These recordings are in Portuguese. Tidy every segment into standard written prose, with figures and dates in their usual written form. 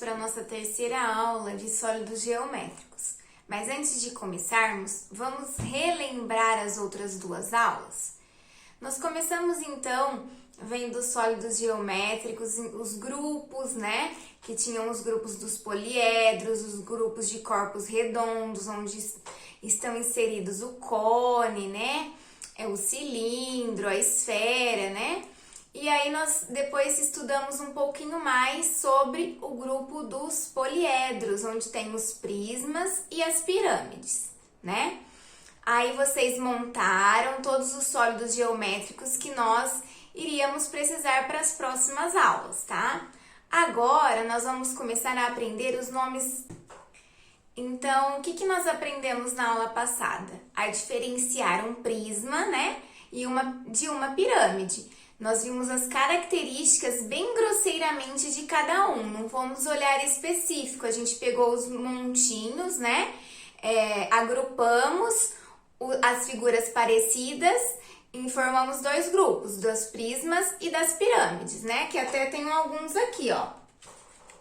para a nossa terceira aula de sólidos geométricos. Mas antes de começarmos, vamos relembrar as outras duas aulas? Nós começamos então vendo sólidos geométricos, os grupos, né? Que tinham os grupos dos poliedros, os grupos de corpos redondos, onde estão inseridos o cone, né? O cilindro, a esfera, né? E aí nós depois estudamos um pouquinho mais sobre o grupo dos poliedros, onde tem os prismas e as pirâmides, né? Aí vocês montaram todos os sólidos geométricos que nós iríamos precisar para as próximas aulas, tá? Agora nós vamos começar a aprender os nomes. Então, o que nós aprendemos na aula passada? A diferenciar um prisma, né? De uma pirâmide. Nós vimos as características bem grosseiramente de cada um, não vamos olhar específico, a gente pegou os montinhos, né? Agrupamos as figuras parecidas e formamos dois grupos, dos prismas e das pirâmides, né? Que até tem alguns aqui, ó.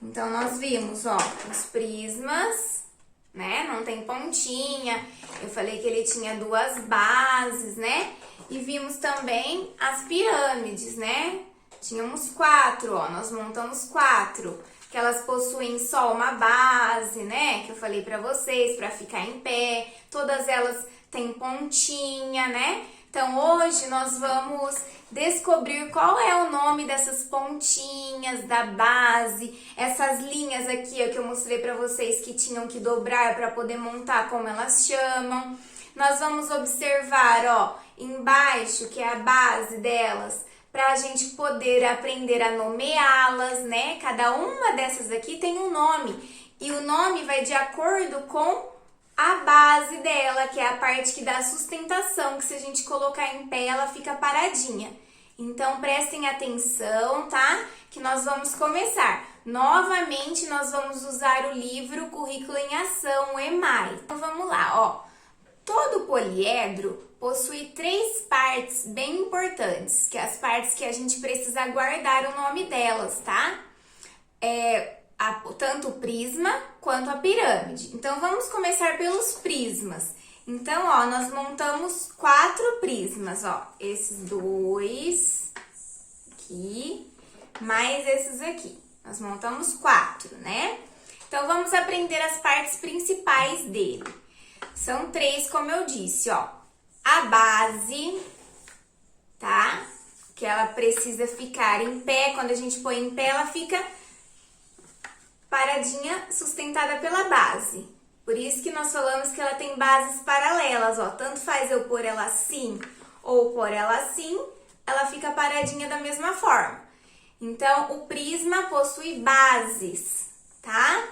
Então, nós vimos, ó, os prismas, né? Não tem pontinha, eu falei que ele tinha duas bases, né? E vimos também as pirâmides, né? Tínhamos 4, ó, nós montamos 4, que elas possuem só uma base, né? Que eu falei pra vocês, pra ficar em pé. Todas elas têm pontinha, né? Então, hoje nós vamos descobrir qual é o nome dessas pontinhas da base, essas linhas aqui, ó, que eu mostrei pra vocês que tinham que dobrar pra poder montar, como elas chamam. Nós vamos observar, ó, embaixo, que é a base delas, para a gente poder aprender a nomeá-las, né? Cada uma dessas aqui tem um nome, e o nome vai de acordo com a base dela, que é a parte que dá sustentação, que se a gente colocar em pé, ela fica paradinha. Então, prestem atenção, tá? Que nós vamos começar. Novamente, nós vamos usar o livro Currículo em Ação, o EMAI. Então, vamos lá, ó. Todo poliedro possui 3 partes bem importantes, que é as partes que a gente precisa guardar o nome delas, tá? Tanto o prisma quanto a pirâmide. Então, vamos começar pelos prismas. Então, ó, nós montamos 4 prismas, ó. Esses 2 aqui, mais esses aqui. Nós montamos 4, né? Então, vamos aprender as partes principais dele. São 3, como eu disse, ó. A base, tá? Que ela precisa ficar em pé. Quando a gente põe em pé, ela fica paradinha, sustentada pela base. Por isso que nós falamos que ela tem bases paralelas, ó. Tanto faz eu pôr ela assim ou pôr ela assim, ela fica paradinha da mesma forma. Então, o prisma possui bases, tá?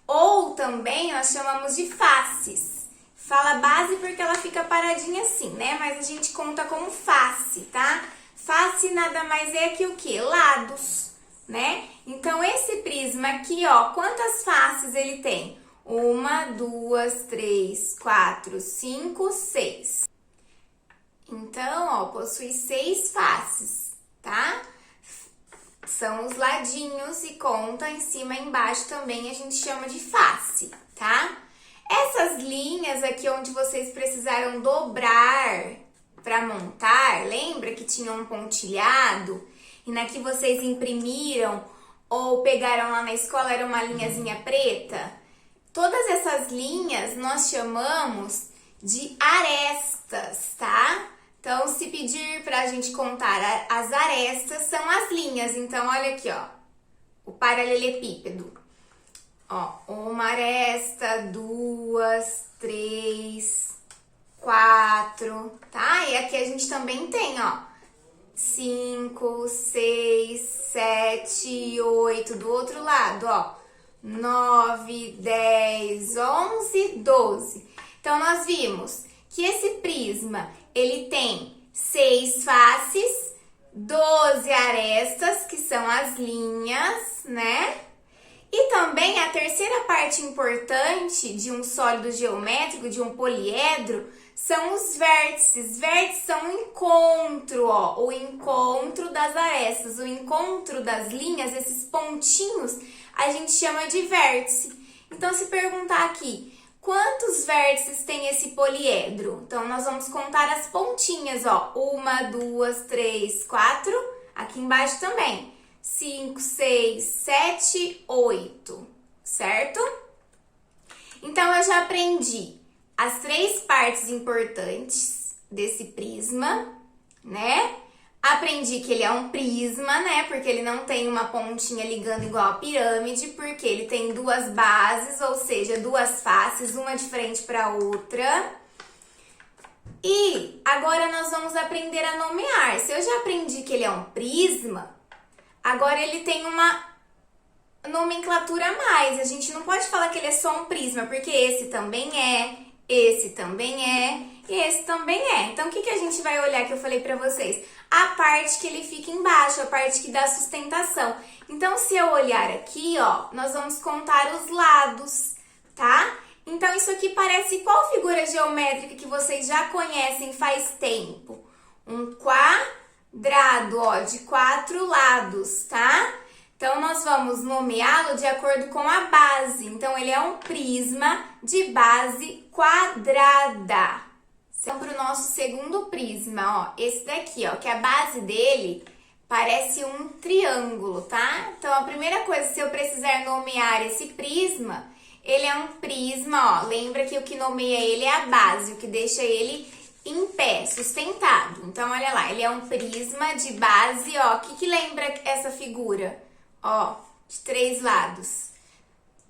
Ou também nós chamamos de faces. Fala base porque ela fica paradinha assim, né? Mas a gente conta como face, tá? Face nada mais é que o quê? Lados, né? Então, esse prisma aqui, ó, quantas faces ele tem? 1, 2, 3, 4, 5, 6. Então, ó, possui 6 faces, tá? São os ladinhos e conta em cima e embaixo também a gente chama de face, tá? Essas linhas aqui onde vocês precisaram dobrar para montar, lembra que tinha um pontilhado? E na que vocês imprimiram ou pegaram lá na escola era uma linhazinha preta? Todas essas linhas nós chamamos de arestas, tá? Então, se pedir pra gente contar as arestas, são as linhas. Então, olha aqui, ó, o paralelepípedo. Ó, 1 aresta, 2, 3, 4, tá? E aqui a gente também tem, ó, 5, 6, 7, 8, do outro lado, ó, 9, 10, 11, 12. Então, nós vimos que esse prisma, ele tem 6 faces, 12 arestas, que são as linhas, né? E também a terceira parte importante de um sólido geométrico, de um poliedro, são os vértices. Vértices são o encontro, ó, o encontro das arestas, o encontro das linhas, esses pontinhos a gente chama de vértice. Então, se perguntar aqui, quantos vértices tem esse poliedro? Então, nós vamos contar as pontinhas, ó. 1, 2, 3, 4. Aqui embaixo também. 5, 6, 7, 8. Certo? Então, eu já aprendi as 3 partes importantes desse prisma, né? Aprendi que ele é um prisma, né? Porque ele não tem uma pontinha ligando igual a pirâmide, porque ele tem 2 bases, ou seja, 2 faces, uma de frente para a outra. E agora nós vamos aprender a nomear. Se eu já aprendi que ele é um prisma, agora ele tem uma nomenclatura a mais. A gente não pode falar que ele é só um prisma, porque esse também é, esse também é e esse também é. Então, o que a gente vai olhar que eu falei pra vocês? A parte que ele fica embaixo, a parte que dá sustentação. Então, se eu olhar aqui, ó, nós vamos contar os lados, tá? Então, isso aqui parece qual figura geométrica que vocês já conhecem faz tempo? Um quadrado, ó, de 4 lados, tá? Então, nós vamos nomeá-lo de acordo com a base. Então, ele é um prisma de base quadrada. Então, para o nosso segundo prisma, ó, esse daqui, ó, que a base dele parece um triângulo, tá? Então, a primeira coisa, se eu precisar nomear esse prisma, ele é um prisma, ó, lembra que o que nomeia ele é a base, o que deixa ele em pé, sustentado. Então, olha lá, ele é um prisma de base, ó, o que lembra essa figura? Ó, de 3 lados.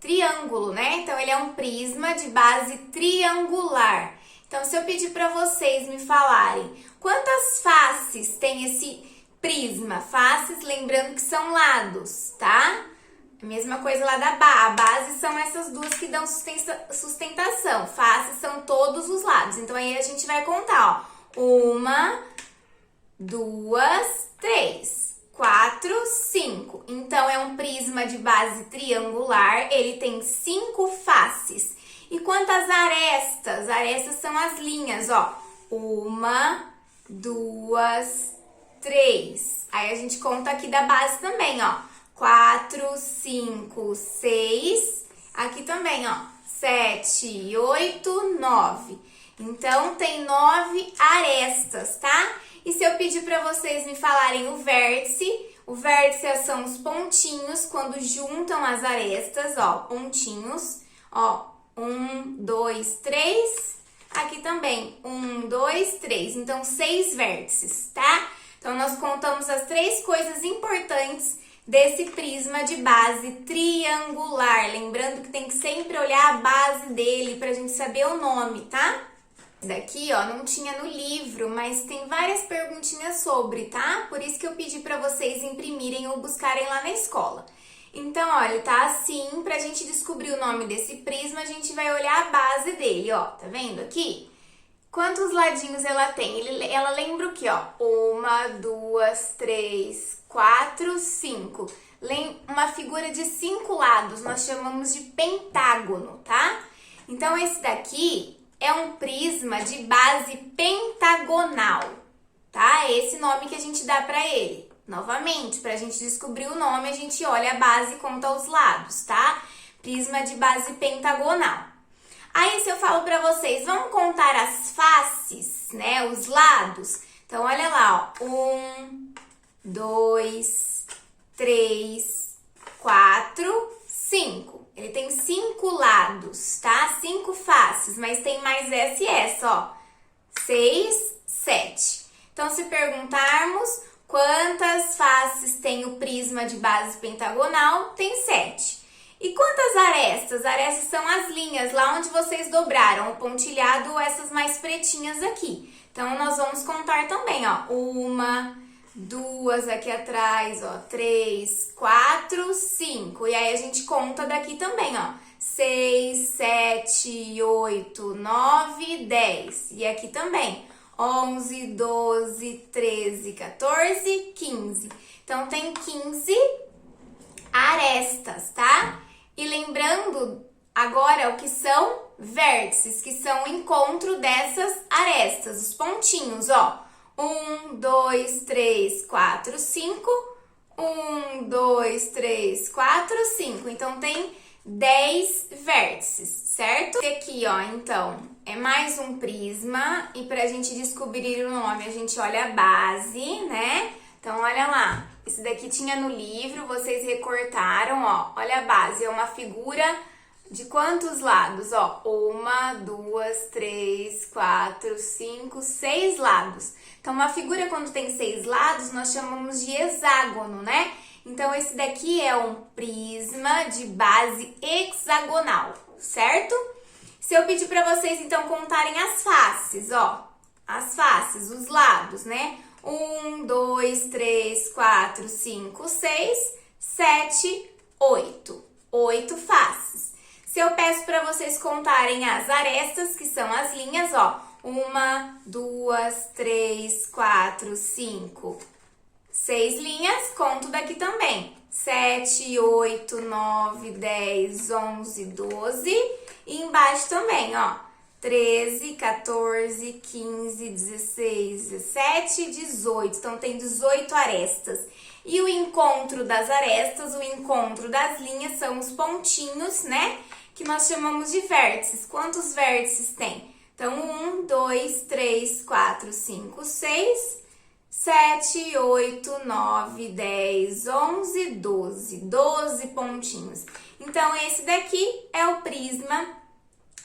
Triângulo, né? Então, ele é um prisma de base triangular. Então, se eu pedir para vocês me falarem quantas faces tem esse prisma? Faces, lembrando que são lados, tá? A mesma coisa lá da base. A base são essas duas que dão sustentação. Faces são todos os lados. Então, aí a gente vai contar, ó. 1, 2, 3. 4, 5. Então, é um prisma de base triangular, ele tem 5 faces. E quantas arestas? Arestas são as linhas, ó. 1, 2, 3. Aí, a gente conta aqui da base também, ó. 4, 5, 6. Aqui também, ó. 7, 8, 9. Então, tem 9 arestas, tá? E se eu pedir para vocês me falarem o vértice são os pontinhos quando juntam as arestas, ó, pontinhos, ó, 1, 2, 3, aqui também, 1, 2, 3, então 6 vértices, tá? Então, nós contamos as 3 coisas importantes desse prisma de base triangular, lembrando que tem que sempre olhar a base dele pra gente saber o nome, tá? Daqui, ó, não tinha no livro, mas tem várias perguntinhas sobre, tá? Por isso que eu pedi pra vocês imprimirem ou buscarem lá na escola. Então, olha, tá assim, pra gente descobrir o nome desse prisma, a gente vai olhar a base dele, ó, tá vendo aqui? Quantos ladinhos ela tem? Ela lembra o quê, ó? 1, 2, 3, 4, 5. Uma figura de 5 lados, nós chamamos de pentágono, tá? Então, esse daqui é um prisma de base pentagonal, tá? É esse nome que a gente dá pra ele. Novamente, pra gente descobrir o nome, a gente olha a base e conta os lados, tá? Prisma de base pentagonal. Aí, se eu falo pra vocês, vamos contar as faces, né? Os lados. Então, olha lá, ó. 1, 2, 3, 4, 5. Ele tem 5 lados, tá? 5 faces, mas tem mais essa e essa, ó. 6, 7. Então, se perguntarmos quantas faces tem o prisma de base pentagonal, tem 7. E quantas arestas? Arestas são as linhas lá onde vocês dobraram o pontilhado ou essas mais pretinhas aqui. Então, nós vamos contar também, ó. 1, 2 aqui atrás, ó, 3, 4, 5. E aí, a gente conta daqui também, ó. 6, 7, 8, 9, 10. E aqui também, 11, 12, 13, 14, 15. Então, tem 15 arestas, tá? E lembrando agora o que são vértices, que são o encontro dessas arestas, os pontinhos, ó. 1, 2, 3, 4, 5. 1, 2, 3, 4, 5. Então, tem 10 vértices, certo? E aqui, ó, então, é mais um prisma. E pra gente descobrir o nome, a gente olha a base, né? Então, olha lá. Esse daqui tinha no livro, vocês recortaram, ó. Olha a base, é uma figura de quantos lados? Ó, 1, 2, 3, 4, 5, 6 lados. Então, uma figura quando tem 6 lados, nós chamamos de hexágono, né? Então, esse daqui é um prisma de base hexagonal, certo? Se eu pedir para vocês, então, contarem as faces, ó. As faces, os lados, né? 1, 2, 3, 4, 5, 6, 7, 8. 8 faces. Se eu peço para vocês contarem as arestas, que são as linhas, ó. 1, 2, 3, 4, 5, 6 linhas, conto daqui também. 7, 8, 9, 10, 11, 12. E embaixo também, ó. 13, 14, 15, 16, 17, 18. Então, tem 18 arestas. E o encontro das arestas, o encontro das linhas são os pontinhos, né? Que nós chamamos de vértices. Quantos vértices tem? Então, 1, 2, 3, 4, 5, 6, 7, 8, 9, 10, 11, 12. 12 pontinhos. Então, esse daqui é o prisma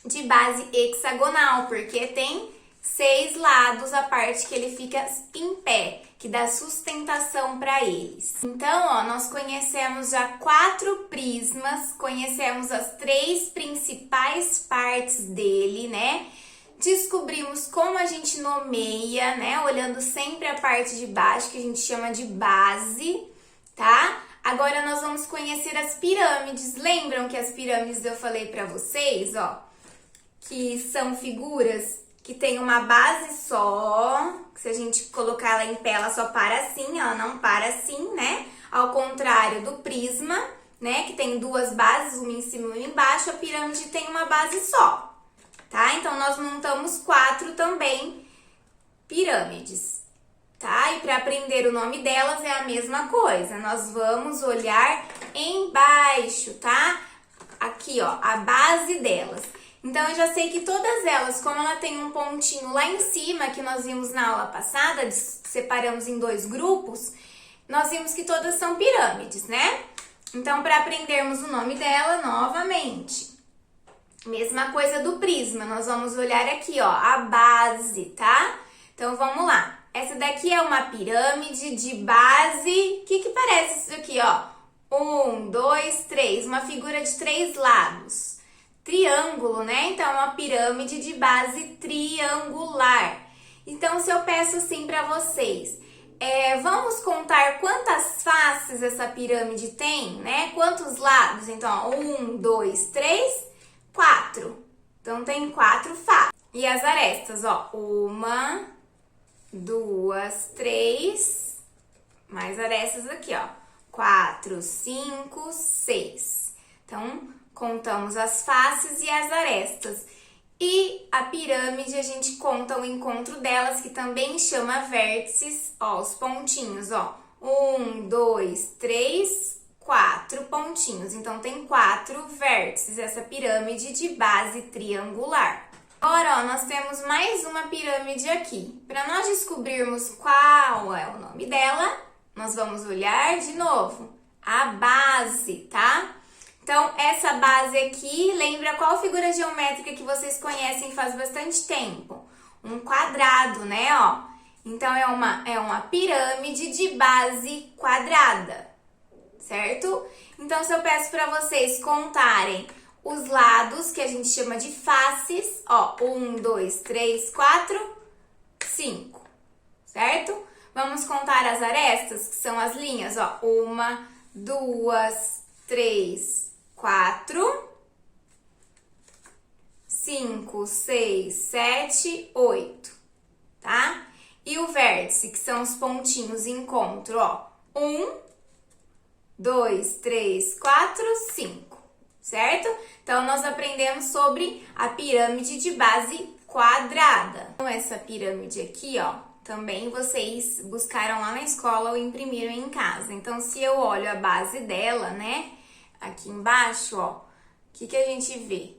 de base hexagonal, porque tem 6 lados, a parte que ele fica em pé, que dá sustentação para eles. Então, ó, nós conhecemos já 4 prismas, conhecemos as 3 principais partes dele, né? Descobrimos como a gente nomeia, né? Olhando sempre a parte de baixo, que a gente chama de base, tá? Agora nós vamos conhecer as pirâmides. Lembram que as pirâmides eu falei para vocês, ó? Que são figuras que tem uma base só, que se a gente colocar ela em pé, ela só para assim, ela não para assim, né? Ao contrário do prisma, né? Que tem 2 bases, uma em cima e uma embaixo, a pirâmide tem uma base só, tá? Então, nós montamos 4 também pirâmides, tá? E para aprender o nome delas é a mesma coisa, nós vamos olhar embaixo, tá? Aqui, ó, a base delas. Então, eu já sei que todas elas, como ela tem um pontinho lá em cima, que nós vimos na aula passada, separamos em 2 grupos, nós vimos que todas são pirâmides, né? Então, para aprendermos o nome dela, novamente, mesma coisa do prisma, nós vamos olhar aqui, ó, a base, tá? Então, vamos lá. Essa daqui é uma pirâmide de base, o que parece isso aqui, ó? 1, 2, 3, uma figura de 3 lados. Triângulo, né? Então, uma pirâmide de base triangular. Então, se eu peço assim para vocês, vamos contar quantas faces essa pirâmide tem, né? Quantos lados? Então, ó, 1, 2, 3, 4. Então, tem 4 faces. E as arestas, ó, 1, 2, 3, mais arestas aqui, ó, 4, 5, 6. Então, contamos as faces e as arestas. E a pirâmide, a gente conta o encontro delas, que também chama vértices, ó, os pontinhos, ó. 1, 2, 3, 4 pontinhos. Então, tem 4 vértices, essa pirâmide de base triangular. Agora, ó, nós temos mais uma pirâmide aqui. Para nós descobrirmos qual é o nome dela, nós vamos olhar de novo a base, tá? Então, essa base aqui, lembra qual figura geométrica que vocês conhecem faz bastante tempo? Um quadrado, né, ó? Então, é uma pirâmide de base quadrada, certo? Então, se eu peço para vocês contarem os lados, que a gente chama de faces, ó, 1, 2, 3, 4, 5, certo? Vamos contar as arestas, que são as linhas, ó, 1, 2, 3, 4, 5, 6, 7, 8, tá? E o vértice, que são os pontinhos encontro, ó, 1, 2, 3, 4, 5, certo? Então, nós aprendemos sobre a pirâmide de base quadrada. Então, essa pirâmide aqui, ó, também vocês buscaram lá na escola ou imprimiram em casa. Então, se eu olho a base dela, né, aqui embaixo, ó, o que a gente vê?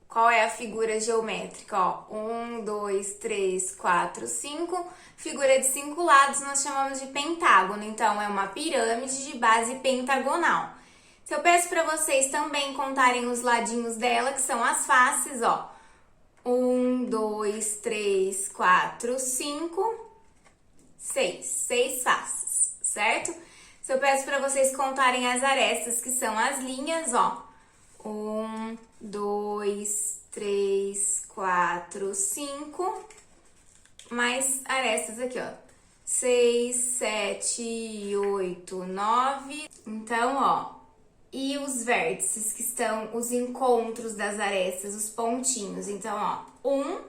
Qual é a figura geométrica? Ó, 1, 2, 3, 4, 5. Figura de 5 lados nós chamamos de pentágono. Então, é uma pirâmide de base pentagonal. Se eu peço para vocês também contarem os ladinhos dela, que são as faces, ó. 1, 2, 3, 4, 5, 6. 6 faces, certo? Se eu peço para vocês contarem as arestas, que são as linhas, ó. 1, 2, 3, 4, 5. Mais arestas aqui, ó. 6, 7, 8, 9. Então, ó. E os vértices, que estão os encontros das arestas, os pontinhos. Então, ó. 1,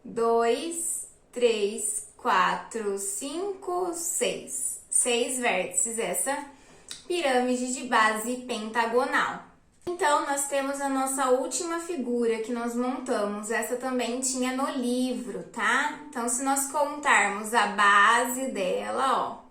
2, 3, 4, 5, 6. 6 vértices, essa pirâmide de base pentagonal. Então, nós temos a nossa última figura que nós montamos. Essa também tinha no livro, tá? Então, se nós contarmos a base dela, ó.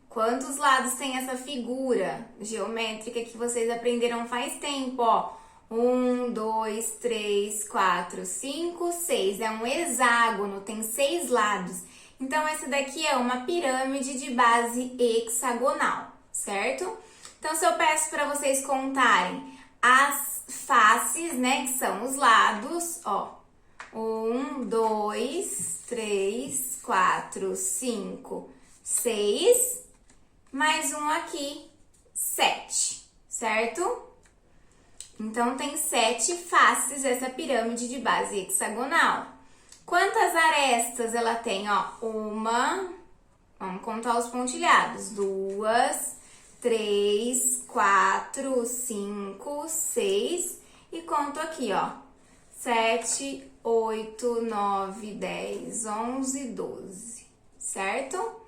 Quantos lados tem essa figura geométrica que vocês aprenderam faz tempo, ó? 1, 2, 3, 4, 5, 6. É um hexágono, tem 6 lados. Então, essa daqui é uma pirâmide de base hexagonal, certo? Então, se eu peço para vocês contarem as faces, né, que são os lados, ó. 1, 2, 3, 4, 5, 6, mais um aqui, 7, certo? Então, tem 7 faces essa pirâmide de base hexagonal. Quantas arestas ela tem, ó? Uma, vamos contar os pontilhados, 2, 3, 4, 5, 6 e conto aqui, ó, 7, 8, 9, 10, 11, 12, certo?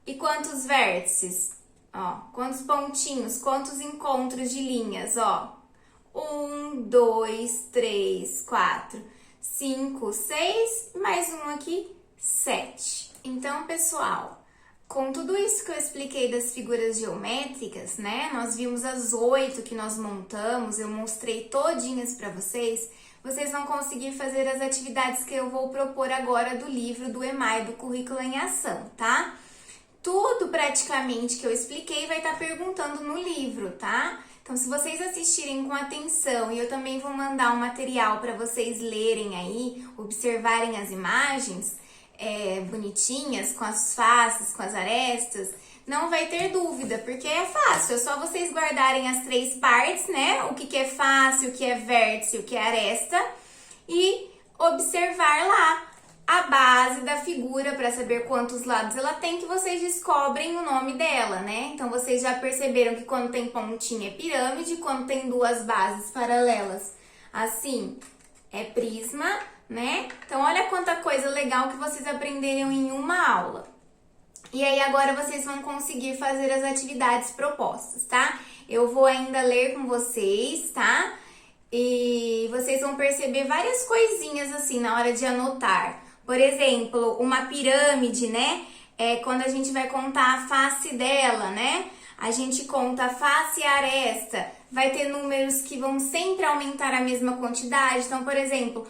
E quantos vértices? Ó, quantos pontinhos, quantos encontros de linhas, ó? 1, 2, 3, 4, 5, 6, mais um aqui, 7. Então, pessoal, com tudo isso que eu expliquei das figuras geométricas, né? Nós vimos as 8 que nós montamos, eu mostrei todinhas para vocês. Vocês vão conseguir fazer as atividades que eu vou propor agora do livro do EMAI, do Currículo em Ação, tá? Tudo praticamente que eu expliquei vai estar perguntando no livro, tá? Então, se vocês assistirem com atenção, e eu também vou mandar um material para vocês lerem aí, observarem as imagens bonitinhas, com as faces, com as arestas, não vai ter dúvida, porque é fácil, é só vocês guardarem as 3 partes, né? O que é face, o que é vértice, o que é aresta, e observar lá a base da figura para saber quantos lados ela tem, que vocês descobrem o nome dela, né? Então, vocês já perceberam que quando tem pontinha é pirâmide, quando tem 2 bases paralelas, assim, é prisma, né? Então, olha quanta coisa legal que vocês aprenderam em uma aula. E aí, agora vocês vão conseguir fazer as atividades propostas, tá? Eu vou ainda ler com vocês, tá? E vocês vão perceber várias coisinhas assim na hora de anotar. Por exemplo, uma pirâmide, né? Quando a gente vai contar a face dela, né? A gente conta a face e a aresta. Vai ter números que vão sempre aumentar a mesma quantidade. Então, por exemplo,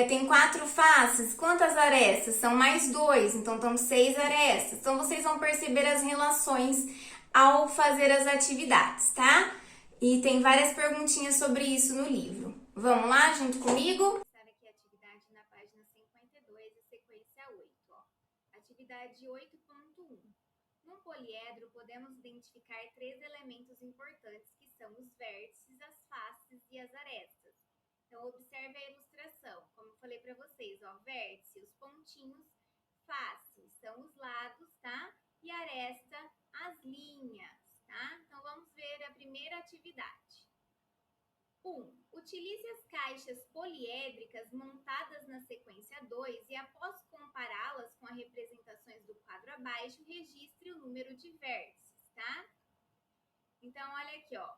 tem 4 faces. Quantas arestas? São mais 2. Então, estão 6 arestas. Então, vocês vão perceber as relações ao fazer as atividades, tá? E tem várias perguntinhas sobre isso no livro. Vamos lá, junto comigo? Aqui a atividade na página 52, a sequência 8. Ó. Atividade 8.1. Num poliedro, podemos identificar 3 elementos importantes, que são os vértices, as faces e as arestas. Então, observe a ilustração. Como eu falei para vocês, ó, vértice, os pontinhos, face, são os lados, tá? E aresta, as linhas. Tá? Então, vamos ver a primeira atividade. 1. Utilize as caixas poliédricas montadas na sequência 2 e, após compará-las com as representações do quadro abaixo, registre o número de vértices, tá? Então, olha aqui, ó.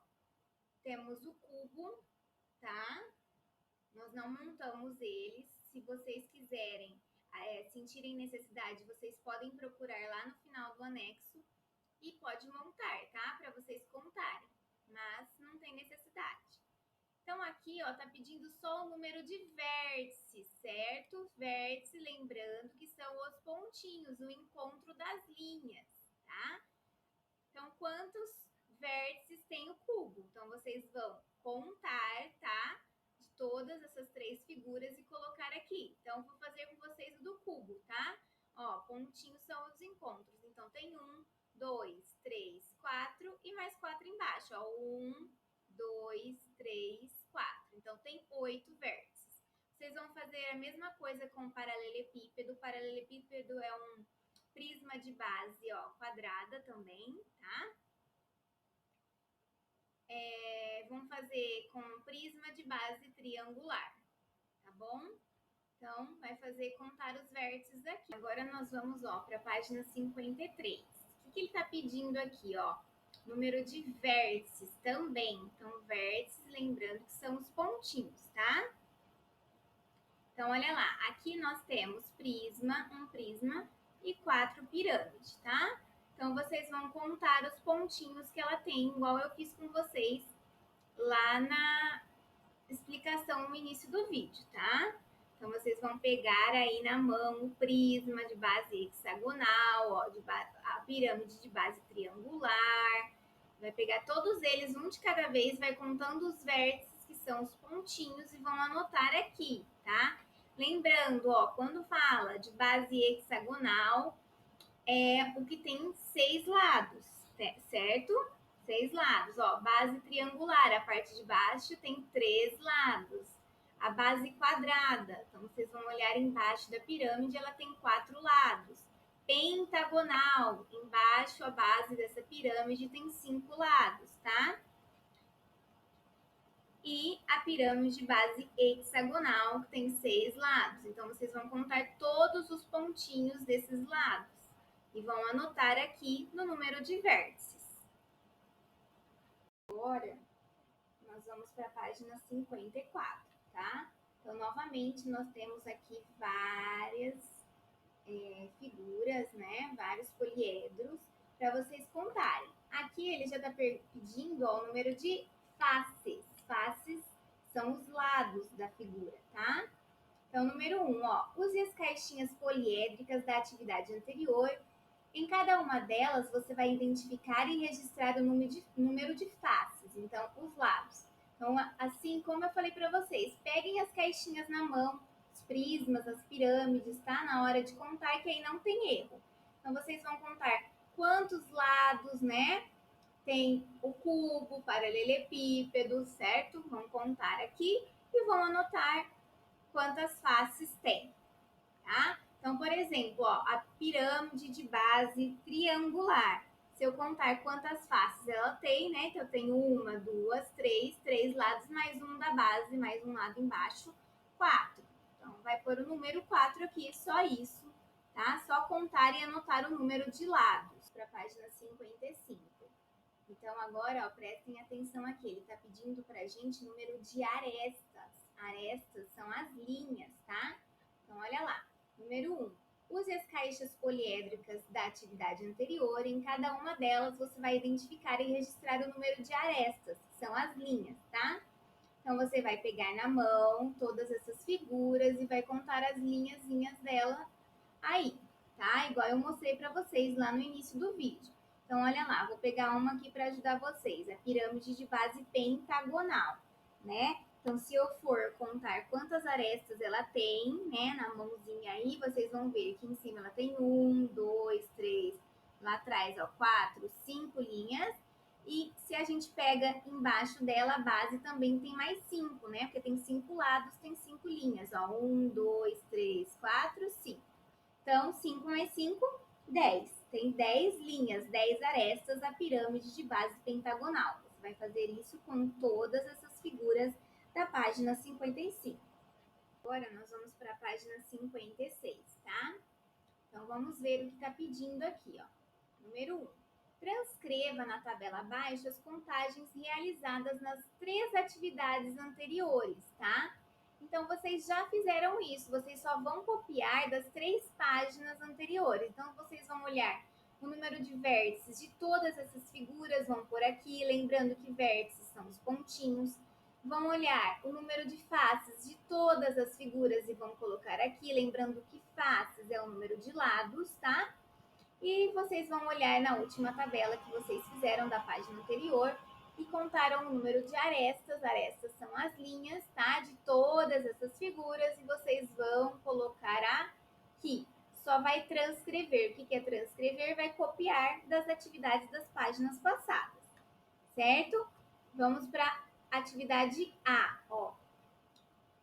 Temos o cubo, tá? Nós não montamos eles. Se vocês quiserem sentirem necessidade, vocês podem procurar lá no final do anexo e pode montar, tá? Para vocês contarem, mas não tem necessidade. Então, aqui, ó, tá pedindo só o número de vértices, certo? Vértice, lembrando que são os pontinhos, o encontro das linhas, tá? Então, quantos vértices tem o cubo? Então, vocês vão contar, tá? De todas essas 3 figuras e colocar aqui. Então, vou fazer com vocês o do cubo, tá? Ó, pontinhos são os encontros. Então, tem 1, 2, 3, 4 e mais 4 embaixo, ó. 1, 2, 3, 4. Então, tem 8 vértices. Vocês vão fazer a mesma coisa com o paralelepípedo. O paralelepípedo é um prisma de base, ó, quadrada também, tá? Vamos fazer com prisma de base triangular, tá bom? Então, vai fazer contar os vértices aqui. Agora, nós vamos, ó, para a página 53. O que ele tá pedindo aqui, ó? Número de vértices também. Então, vértices, lembrando que são os pontinhos, tá? Então, olha lá. Aqui nós temos prisma, um prisma e 4 pirâmides, tá? Então, vocês vão contar os pontinhos que ela tem, igual eu fiz com vocês lá na explicação no início do vídeo, tá? Então, vocês vão pegar aí na mão o prisma de base hexagonal, ó, a pirâmide de base triangular. Vai pegar todos eles, um de cada vez, vai contando os vértices, que são os pontinhos, e vão anotar aqui, tá? Lembrando, ó, quando fala de base hexagonal, é o que tem 6 lados, certo? 6 lados, ó. Base triangular, a parte de baixo tem 3 lados. A base quadrada, então vocês vão olhar embaixo da pirâmide, ela tem 4 lados. Pentagonal, embaixo a base dessa pirâmide tem 5 lados, tá? E a pirâmide de base hexagonal, que tem 6 lados. Então, vocês vão contar todos os pontinhos desses lados e vão anotar aqui no número de vértices. Agora, nós vamos para a página 54, tá? Então, novamente, nós temos aqui várias figuras, né? Vários poliedros para vocês contarem. Aqui ele já está pedindo ó, o número de faces. Faces são os lados da figura, tá? Então, número 1, ó, use as caixinhas poliédricas da atividade anterior. Em cada uma delas, você vai identificar e registrar o número de faces, então, os lados. Então, assim como eu falei para vocês, peguem as caixinhas na mão, os prismas, as pirâmides, tá? Na hora de contar, que aí não tem erro. Então, vocês vão contar quantos lados, né? Tem o cubo, paralelepípedo, certo? Vão contar aqui e vão anotar quantas faces tem, tá? Então, por exemplo, ó, a pirâmide de base triangular. Se eu contar quantas faces ela tem, né? Então, eu tenho 1, 2, 3, 3 lados, mais um da base, mais um lado embaixo, 4. Então, vai pôr o número 4 aqui, só isso, tá? Só contar e anotar o número de lados para a página 55. Então, agora, ó, prestem atenção aqui. Ele está pedindo para a gente número de arestas. Arestas são as linhas, tá? Então, olha lá. Número 1. Use as caixas poliédricas da atividade anterior. Em cada uma delas, você vai identificar e registrar o número de arestas, que são as linhas, tá? Então, você vai pegar na mão todas essas figuras e vai contar as linhazinhas dela aí, tá? Igual eu mostrei para vocês lá no início do vídeo. Então, olha lá, vou pegar uma aqui para ajudar vocês, a pirâmide de base pentagonal, né? Então, se eu for contar quantas arestas ela tem, né, na mãozinha aí, vocês vão ver que em cima ela tem 1, 2, 3, lá atrás, ó, 4, 5 linhas. E se a gente pega embaixo dela, a base também tem mais 5, né? Porque tem 5 lados, tem 5 linhas, ó, 1, 2, 3, 4, 5. Então, 5 mais 5, 10. Tem 10 linhas, 10 arestas a pirâmide de base pentagonal. Você vai fazer isso com todas essas figuras da página 55. Agora, nós vamos para a página 56, tá? Então, vamos ver o que está pedindo aqui, ó. Número 1. Transcreva na tabela abaixo as contagens realizadas nas 3 atividades anteriores, tá? Então, vocês já fizeram isso, vocês só vão copiar das 3 páginas anteriores. Então, vocês vão olhar o número de vértices de todas essas figuras, vão por aqui, lembrando que vértices são os pontinhos. Vão olhar o número de faces de todas as figuras e vão colocar aqui, lembrando que faces é o número de lados, tá? E vocês vão olhar na última tabela que vocês fizeram da página anterior e contaram o número de arestas. Arestas são as linhas, tá? De todas essas figuras e vocês vão colocar aqui. Só vai transcrever. O que é transcrever? Vai copiar das atividades das páginas passadas, certo? Vamos para atividade A, ó.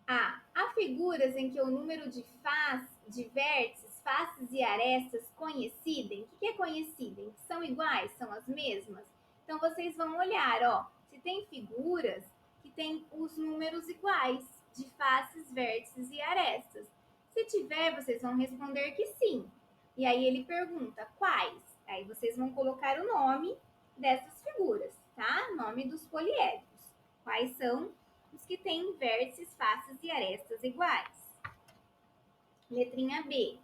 Há figuras em que o número de vértices, faces e arestas coincidem. O que é coincidem? São iguais? São as mesmas? Então, vocês vão olhar, ó, se tem figuras que têm os números iguais de faces, vértices e arestas. Se tiver, vocês vão responder que sim. E aí ele pergunta quais? Aí vocês vão colocar o nome dessas figuras, tá? Nome dos poliedros. Quais são os que têm vértices, faces e arestas iguais. Letrinha B.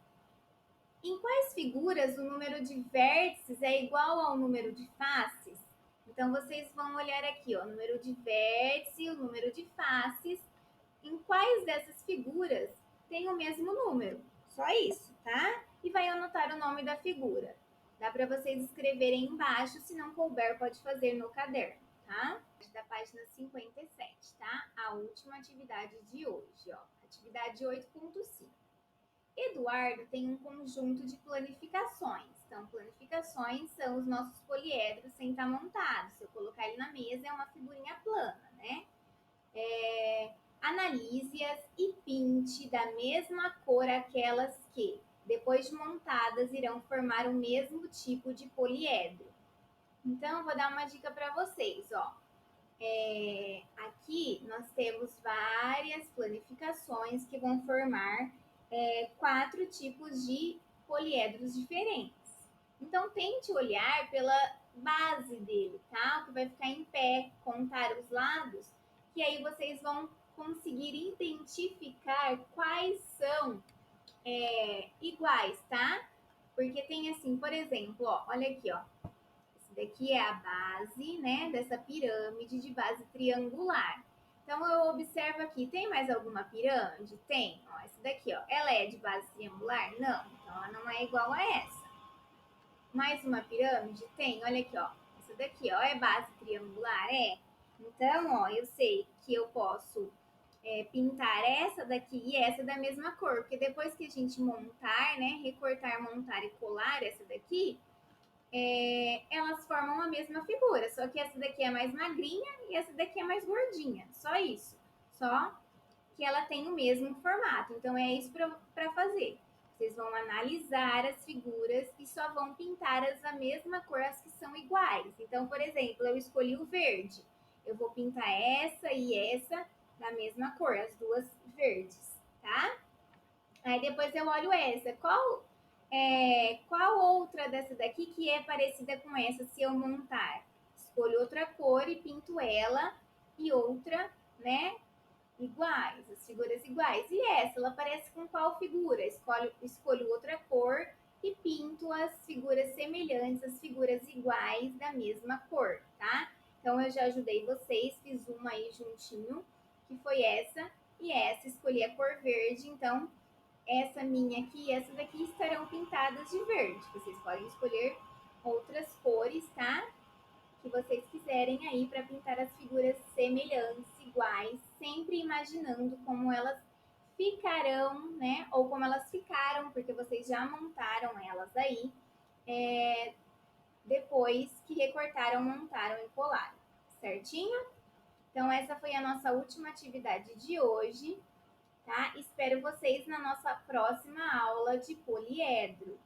Em quais figuras o número de vértices é igual ao número de faces? Então, vocês vão olhar aqui, ó, o número de vértices e o número de faces. Em quais dessas figuras tem o mesmo número? Só isso, tá? E vai anotar o nome da figura. Dá para vocês escreverem embaixo, se não couber, pode fazer no caderno, tá? Da página 57, tá? A última atividade de hoje, ó. Atividade 8.5. Eduardo tem um conjunto de planificações. Então, planificações são os nossos poliedros sem estar montados. Se eu colocar ele na mesa, é uma figurinha plana, né? Analise-as e pinte da mesma cor aquelas que, depois de montadas, irão formar o mesmo tipo de poliedro. Então, eu vou dar uma dica para vocês, ó. Aqui nós temos várias planificações que vão formar 4 tipos de poliedros diferentes. Então, tente olhar pela base dele, tá? O que vai ficar em pé, contar os lados, que aí vocês vão conseguir identificar quais são iguais, tá? Porque tem assim, por exemplo, ó, olha aqui, ó. Esse daqui é a base, né, dessa pirâmide de base triangular. Então, eu observo aqui, tem mais alguma pirâmide? Tem. Ó, essa daqui, ó, ela é de base triangular? Não. Então, ela não é igual a essa. Mais uma pirâmide? Tem. Olha aqui, ó. Essa daqui, ó, é base triangular? É. Então, ó, eu sei que eu posso pintar essa daqui e essa da mesma cor, porque depois que a gente montar, né, recortar, montar e colar essa daqui, elas formam a mesma figura, só que essa daqui é mais magrinha e essa daqui é mais gordinha, só isso. Só que ela tem o mesmo formato, então é isso para fazer. Vocês vão analisar as figuras e só vão pintar as da mesma cor, as que são iguais. Então, por exemplo, eu escolhi o verde. Eu vou pintar essa e essa da mesma cor, as duas verdes, tá? Aí depois eu olho essa. Qual outra dessa daqui que é parecida com essa se eu montar? Escolho outra cor e pinto ela e outra, né? Iguais, as figuras iguais. E essa, ela parece com qual figura? Escolho outra cor e pinto as figuras semelhantes, as figuras iguais da mesma cor, tá? Então eu já ajudei vocês, fiz uma aí juntinho, que foi essa e essa, escolhi a cor verde, então essa minha aqui e essa daqui estarão pintadas de verde. Vocês podem escolher outras cores, tá? Que vocês quiserem aí para pintar as figuras semelhantes, iguais, sempre imaginando como elas ficarão, né? Ou como elas ficaram, porque vocês já montaram elas aí, depois que recortaram, montaram e colaram, certinho? Então, essa foi a nossa última atividade de hoje, tá? Espero vocês na nossa próxima aula de poliedro.